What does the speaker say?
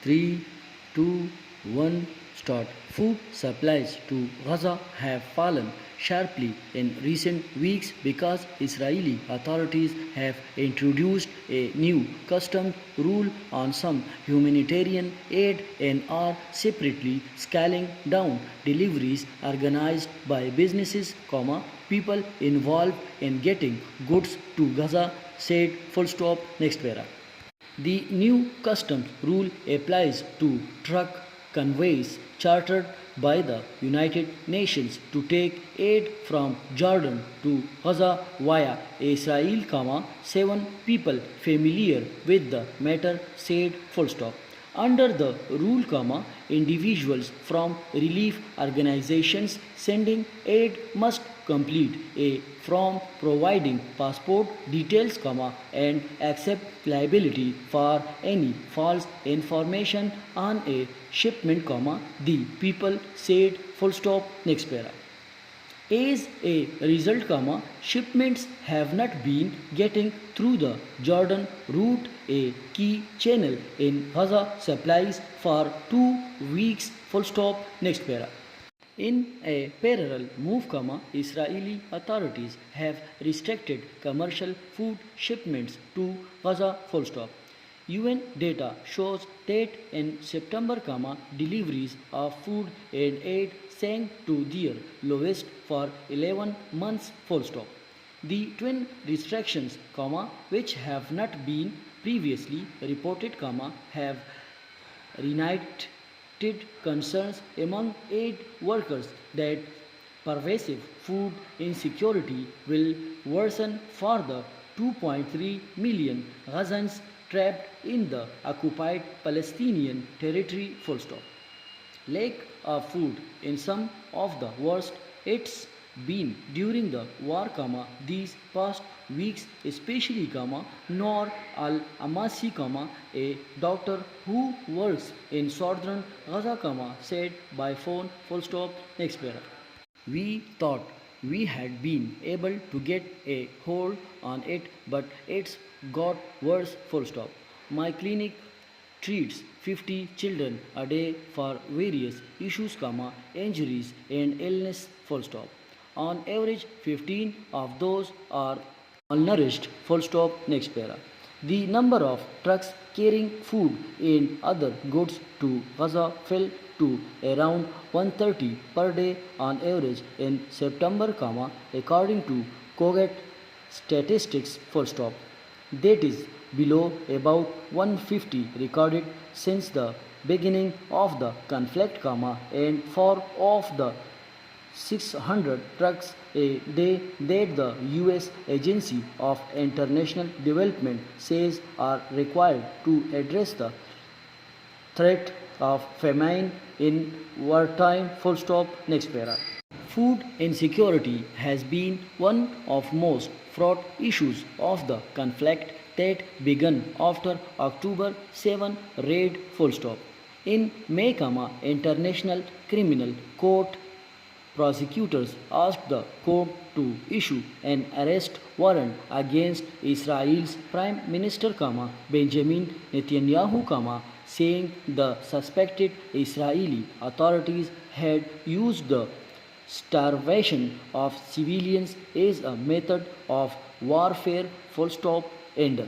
3, 2, 1, start. Food supplies to Gaza have fallen sharply in recent weeks because Israeli authorities have introduced a new customs rule on some humanitarian aid and are separately scaling down deliveries organized by businesses, people involved in getting goods to Gaza, said full stop next para. The new customs rule applies to truck convoys chartered by the United Nations to take aid from Jordan to Gaza via Israel, 7 people familiar with the matter said full stop. Under the rule, individuals from relief organizations sending aid must complete a form providing passport details, and accept liability for any false information on a shipment, the people said full stop next para. As a result, shipments have not been getting through the Jordan route, a key channel in Gaza supplies for 2 weeks. Full stop. Next para. In a parallel move, Israeli authorities have restricted commercial food shipments to Gaza. Full stop. UN data shows that in September, deliveries of food and aid sank to their lowest for 11 months. Full stop. The twin restrictions, which have not been previously reported, have reignited concerns among aid workers that pervasive food insecurity will worsen for the 2.3 million Gazans trapped in the occupied Palestinian territory. Full stop. Lack of food in some of the worst it's been during the war, these past weeks, especially, Noor Al-Amasi, a doctor who works in southern Gaza, said by phone. Full stop. Next para. We thought we had been able to get a hold on it, but it's got worse. Full stop. My clinic treats 50 children a day for various issues, injuries and illness. Full stop. On average, 15 of those are malnourished. Full stop. Next para. The number of trucks carrying food and other goods to Gaza fell to around 130 per day on average in September, according to COGAT statistics. Full stop. That is below about 150 recorded since the beginning of the conflict, and 4 of the 600 trucks a day that the U.S. Agency of International Development says are required to address the threat of famine in wartime. Full stop. Next para. Food insecurity has been one of most fraught issues of the conflict that began after October 7 raid. Full stop. In May, International Criminal Court prosecutors asked the court to issue an arrest warrant against Israel's Prime Minister, Benjamin Netanyahu, saying the suspected Israeli authorities had used the starvation of civilians as a method of warfare. Full stop. End.